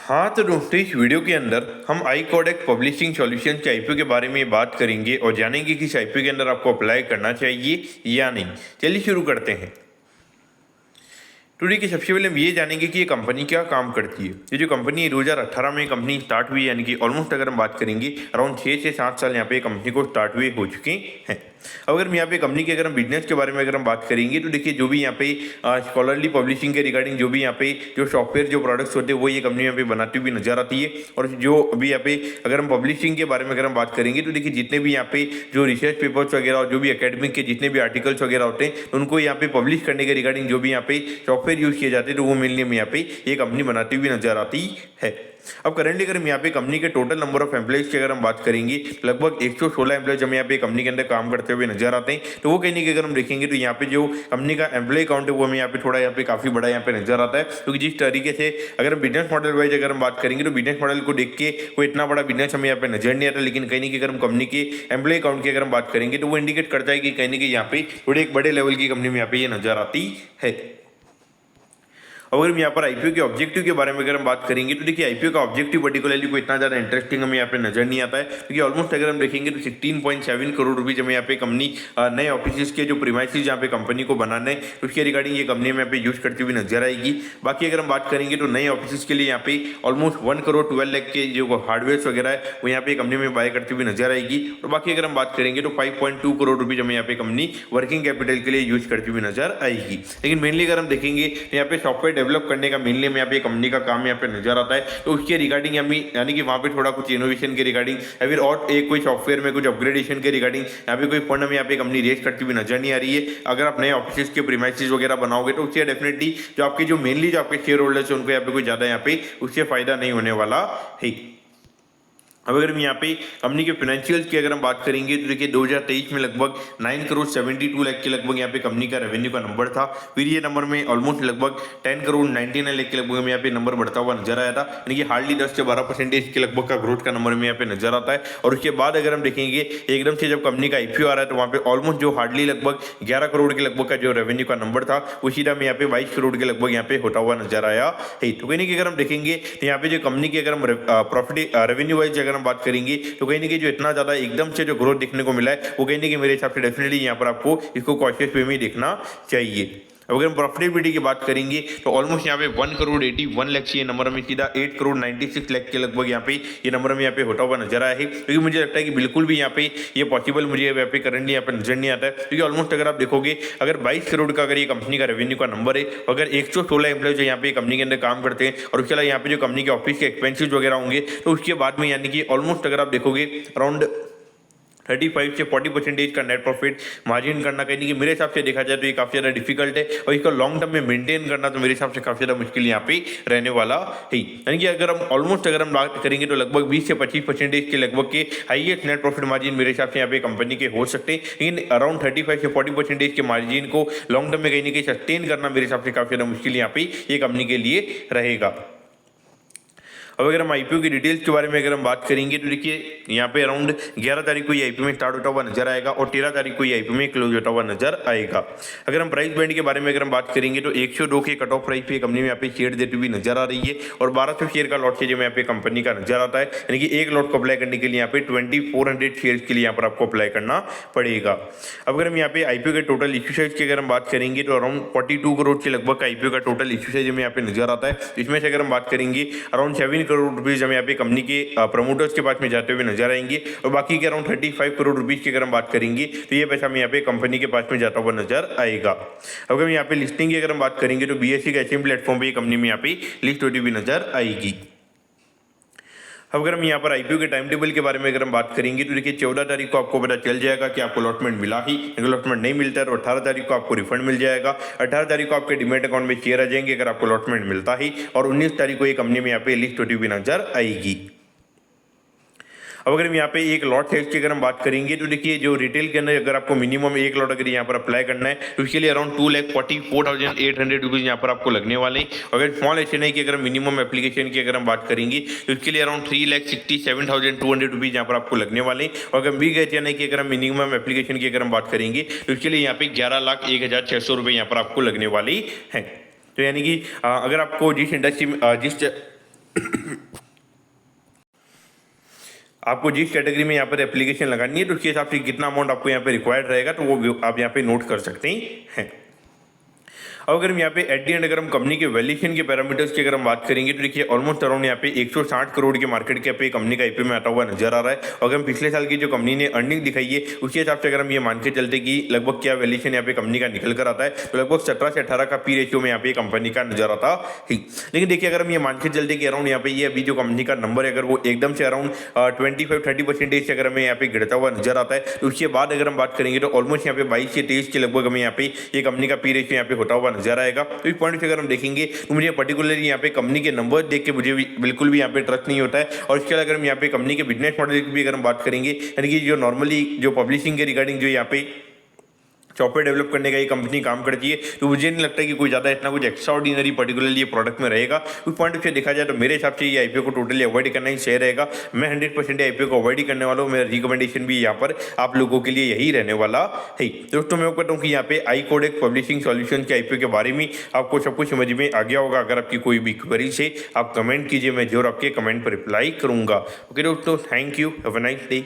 हाँ तो दोस्तों, इस वीडियो के अंदर हम आई कोडेक पब्लिशिंग सॉल्यूशन के आईपीओ के बारे में बात करेंगे और जानेंगे कि इस आईपीओ के अंदर आपको अप्लाई करना चाहिए या नहीं। चलिए शुरू करते हैं। तो देखिए, सबसे पहले हम ये जानेंगे कि ये कंपनी क्या काम करती है। ये जो कंपनी है 2018 में कंपनी स्टार्ट हुई, यानी कि ऑलमोस्ट अगर हम बात करेंगे अराउंड 6 से 7 साल यहाँ पे कंपनी को स्टार्ट हुए हो चुके हैं। अब अगर हम यहाँ पे कंपनी के अगर हम बिजनेस के बारे में अगर हम बात करेंगे तो देखिए, जो भी यहाँ पे स्कॉलरली पब्लिशिंग के रिगार्डिंग जो भी यहाँ पे जो सॉफ्टवेयर जो प्रोडक्ट्स होते हैं वो ये कंपनी यहाँ पे बनाती हुई नजर आती है। और जो अभी यहाँ पे अगर हम पब्लिशिंग के बारे में अगर हम बात करेंगे तो देखिए, जितने भी यहाँ पे जो रिसर्च पेपर्स वगैरह और जो भी एकेडमिक के जितने भी आर्टिकल्स वगैरह होते हैं उनको यहाँ पे पब्लिश करने के रिगार्डिंग जो भी यहाँ पे सॉफ्टवेयर यूज किए जाते हैं तो वो मेनली हम यहाँ पे ये कंपनी बनाती हुई नजर आती है। अब करंटली अगर हम यहाँ पे कंपनी के टोटल नंबर ऑफ एम्प्लॉइज की अगर हम बात करेंगे, लगभग 116 एम्प्लॉइज हमें यहाँ पे कंपनी के अंदर काम करते हुए नजर आते हैं। तो वो कहने की अगर हम देखेंगे तो यहाँ पे जो कंपनी का एम्प्लॉय काउंट है वो हमें यहाँ पे थोड़ा यहाँ पे काफी बड़ा यहाँ पे नजर आता है। क्योंकि जिस तरीके से अगर हम बिजनेस मॉडल वाइज अगर हम बात करेंगे तो बिजनेस मॉडल को देख के कोई इतना बड़ा बिजनेस हमें यहाँ पे नजर नहीं आता, लेकिन कहीं कि अगर हम कंपनी के एम्प्लॉय काउंट की अगर हम बात करेंगे तो वो इंडिकेट करता है कि कहीं कि यहाँ पे थोड़े एक बड़े लेवल की कंपनी में यहाँ पे ये नजर आती है। अगर हम यहाँ पर आईपीओ के ऑब्जेक्टिव के बारे में अगर हम बात करेंगे तो देखिए, आईपीओ का ऑब्जेक्टिव पर्टिकुलरली कोई इतना ज़्यादा इंटरेस्टिंग हमें यहाँ पे नजर नहीं आता है। क्योंकि ऑलमोस्ट अगर हम देखेंगे तो 16.7 करोड़ रुपीज हमें यहाँ पे कंपनी नए ऑफिस के जो प्रीमाइसेस यहाँ पे कंपनी को बनाने उसके रिगार्डिंग ये कंपनी में यहाँ पे यूज करती हुई नजर आएगी। बाकी अगर हम बात करेंगे तो नए ऑफिस के लिए यहाँ पे ऑलमोस्ट 1 करोड़ 12 लाख के जो हार्डवेयर वगैरह है वो यहाँ पे कंपनी में बाय करती हुई नजर आएगी। और बाकी अगर हम बात करेंगे तो 5.2 करोड़ रुपीज हमें यहाँ पे कंपनी वर्किंग कैपिटल के लिए यूज करती हुई नजर आएगी। लेकिन मेनली अगर हम देखेंगे तो यहाँ पे सॉफ्टवेयर डेवलप करने का मेनली में यहाँ पे कंपनी का काम यहाँ पे नजर आता है। तो उसके रिगार्डिंग यानी कि वहाँ पे थोड़ा कुछ इनोवेशन के रिगार्डिंग या फिर और एक कोई सॉफ्टवेयर में कुछ अपग्रेडेशन के रिगार्डिंग यहाँ पे कोई फंड हमें यहाँ पे कंपनी रेज करती हुई नजर नहीं आ रही है। अगर आप नए ऑफिस के प्रीमाइसेस वगैरह बनाओगे तो उससे डेफिनेटली जो आपके जो मेनली जो आपके शेयर होल्डर्स है उनको यहाँ पे कोई ज्यादा यहाँ पे उससे फायदा नहीं होने वाला है। अब अगर हम यहाँ पे कंपनी के फाइनेंशियल्स की अगर हम बात करेंगे तो देखिए, 2023 में लगभग 9 करोड़ 72 लाख के लगभग यहाँ पे कंपनी का रेवेन्यू का नंबर था। फिर ये नंबर में ऑलमोस्ट लगभग 10 करोड़ 99 लाख के लगभग हमें यहाँ पे नंबर बढ़ता हुआ नजर आया था। यानी कि हार्डली 10 से 12% के लगभग का ग्रोथ का नंबर में यहाँ पे नजर आता है। और उसके बाद अगर हम देखेंगे एकदम से जब कंपनी का आईपीओ आ रहा है तो वहाँ पे ऑलमोस्ट जो हार्डली लगभग 11 करोड़ के लगभग का जो रेवेन्यू का नंबर था वो सीधा में यहाँ पे 22 करोड़ के लगभग यहाँ पे होता हुआ नजर आया है। तो कहीं कि अगर हम देखेंगे तो यहाँ पे जो कंपनी की अगर हम प्रॉफिट रेवेन्यू वाइज अगर हम बात करेंगे तो कहीं ना कहीं जो इतना ज्यादा एकदम से जो ग्रोथ देखने को मिला है वो कहीं ना कहीं मेरे हिसाब से डेफिनेटली यहाँ पर आपको इसको कॉशियस वे में देखना चाहिए। अब अगर हम प्रॉफिटेबिलिटी की बात करेंगे तो ऑलमोस्ट यहाँ पे 1 करोड़ 81 लाख से ये नंबर में सीधा 8 करोड़ 96 लाख के लगभग यहाँ पे ये नंबर में यहाँ पे होता हुआ नजर आया है। क्योंकि मुझे लगता है कि बिल्कुल भी यहाँ पे ये पॉसिबल मुझे यहाँ पे करंटली यहाँ पे नजर नहीं आता है। क्योंकि ऑलमोस्ट अगर आप देखोगे अगर 22 करोड़ का अगर ये कंपनी का रेवेन्यू का नंबर है, अगर 116 एम्प्लॉइज यहाँ पे कंपनी के अंदर काम करते हैं और उसके अलावा यहाँ पे जो कंपनी के ऑफिस के एक्सपेंसिस वगैरह होंगे तो उसके बाद में यानी कि ऑलमोस्ट अगर आप देखोगे अराउंड 35 से 40% का नेट प्रॉफिट मार्जिन करना कहीं कि मेरे हिसाब से देखा जाए तो ये काफ़ी ज़्यादा डिफिकल्ट है। और इसको लॉन्ग टर्म में मेंटेन करना तो मेरे हिसाब से काफ़ी ज़्यादा मुश्किल यहाँ पे रहने वाला है। यानी कि अगर हम ऑलमोस्ट अगर हम बात करेंगे तो लगभग 20 से 25% के लगभग के हाईएस्ट नेट प्रॉफिट मार्जिन मेरे हिसाब से यहाँ पे कंपनी के हो सकते हैं। लेकिन अराउंड 35 से 40% के मार्जिन को लॉन्ग टर्म में कहीं ना कहीं सस्टेन करना मेरे हिसाब से काफ़ी ज़्यादा मुश्किल यहाँ पे ये कंपनी के लिए रहेगा। अब अगर हम आईपीओ की डिटेल्स के बारे में अगर हम बात करेंगे तो देखिए, यहाँ पे अराउंड 11 तारीख को ये आईपीओ में स्टार्ट होता हुआ नजर आएगा और 13 तारीख को ये आईपीओ में क्लोज होता हुआ नजर आएगा। अगर हम प्राइस बैंड के बारे में अगर हम बात करेंगे तो 102 के कट ऑफ प्राइस पे कंपनी में यहाँ पे शेयर देती हुई नजर आ रही है और 1200 शेयर का लॉट जो यहाँ पे कंपनी का नजर आता है। यानी कि एक लॉट को अप्लाई करने के लिए यहाँ पे 2400 शेयर के लिए यहाँ पर आपको अप्लाई करना पड़ेगा। अब अगर हम यहाँ पे आईपीओ के टोटल इश्यू साइज की अगर हम बात करेंगे तो अराउंड 42 करोड़ के लगभग का आईपीओ का टोटल इश्यू साइज हमें यहाँ पे नजर आता है। इसमें से अगर हम बात करेंगे अराउंड 7 करोड़ रुपीज हमें पे कंपनी के प्रमोटर्स के पास में जाते हुए नजर आएंगे और बाकी के अराउंड 35 करोड़ रुपीस की अगर हम बात करेंगे तो ये पैसा हमें यहाँ पे कंपनी के पास में जाता हुआ नजर आएगा। अगर हम यहाँ पे लिस्टिंग की अगर हम बात करेंगे तो बीएसई के एचएम प्लेटफॉर्म पे कंपनी में यहाँ पे लिस्ट होती हुई नजर आएगी। अब अगर हम यहाँ पर आईपीओ के टाइम टेबल के बारे में अगर हम बात करेंगे तो देखिए, 14 तारीख को आपको पता चल जाएगा कि आपको अलॉटमेंट मिला ही, अलॉटमेंट नहीं मिलता है तो 18 तारीख को आपको रिफंड मिल जाएगा। 18 तारीख को आपके डीमैट अकाउंट में शेयर आ जाएंगे अगर आपको अलॉटमेंट मिलता ही, और 19 तारीख को ये कंपनी में यहाँ पे लिस्ट होती हुई नजर आएगी। अब अगर हम यहाँ पे एक लॉट साइज की अगर हम बात करेंगे तो देखिए, जो रिटेल के अंदर अगर आपको मिनिमम एक लॉट अगर यहाँ पर अप्लाई करना है तो उसके लिए अराउंड 2,44,800 रुपीज़ यहाँ पर आपको लगने वाले हैं। अगर स्मॉल एचएनआई की अगर मिनिमम एप्लीकेशन की अगर हम बात करेंगे तो उसके लिए अराउंड 3,67,200 रुपीज़ यहाँ पर आपको लगने वाले हैं। और अगर बिग एचएनआई की अगर हम मिनिमम एप्लीकेशन की अगर हम बात करेंगे तो उसके लिए यहाँ पे 11,01,600 रुपये यहाँ पर आपको लगने वाली हैं। तो यानी कि अगर आपको जिस इंडस्ट्री में जिस आपको जिस कैटेगरी में यहाँ पर एप्लीकेशन लगानी है तो उसके हिसाब से कितना अमाउंट आपको यहाँ पे रिक्वायर्ड रहेगा तो वो आप यहाँ पे नोट कर सकते हैं। अब अगर हम यहाँ पे एट दी एंड अगर हम कंपनी के वैल्यूएशन के पैरामीटर्स की अगर हम बात करेंगे तो देखिए ऑलमोस्ट अराउंड यहाँ पे 160 करोड़ के मार्केट कैप पे कंपनी का आईपीओ में आता हुआ नजर आ रहा है। और अगर हम पिछले साल की जो कंपनी ने अर्निंग दिखाई है उसके हिसाब से अगर हम ये मान के चलते कि लगभग क्या वैल्यूएशन यहाँ पे कंपनी का निकल कर आता है तो लगभग 17 से 18 का पी रेशियो में यहाँ पे कंपनी का नजर आता है। लेकिन देखिए अगर हम ये मान के चलते कि अराउंड यहाँ पे ये अभी जो कंपनी का नंबर है अगर वो एकदम से अराउंड 25-30% से अगर हमें यहाँ पे गिरता हुआ नजर आता है तो उसके बाद अगर हम बात करेंगे तो ऑलमोस्ट यहाँ पे 22 से 23 के लगभग हमें यहाँ पे ये कंपनी का पी रेशियो यहाँ पे होता हुआ नजर आएगा। तो इस पॉइंट से अगर हम देखेंगे तो मुझे पर्टिकुलरली यहाँ पे कंपनी के नंबर देख के मुझे बिल्कुल भी यहाँ पे ट्रस्ट नहीं होता है। और इसके अलावा अगर हम यहाँ पे कंपनी के बिजनेस मॉडल की भी अगर हम बात करेंगे यानी कि जो नॉर्मली जो पब्लिशिंग के रिगार्डिंग जो यहाँ पे सॉफ्टवेयर डेवलप करने का ये कंपनी काम करती है तो मुझे नहीं लगता कि कोई ज़्यादा इतना कुछ एक्स्ट्रा ऑर्डिनरी पर्टिकुलरली ये प्रोडक्ट में रहेगा। उस पॉइंट से देखा जाए तो मेरे हिसाब से ये आईपीओ को टोटली अवॉइड करना ही सही रहेगा। मैं 100% आईपीओ को अवॉइड ही करने वाला हूँ। मेरा रिकमेंडेशन भी यहाँ पर आप लोगों के लिए यही रहने वाला है। दोस्तों मैं कहता हूँ कि यहाँ पे iCodex पब्लिशिंग सॉल्यूशन के आईपीओ के बारे में आपको सब कुछ समझ में आ गया होगा। अगर आपकी कोई भी क्वेरी से आप कमेंट कीजिए, मैं जरूर आपके कमेंट पर रिप्लाई करूँगा। ओके दोस्तों, thank you, have a nice day.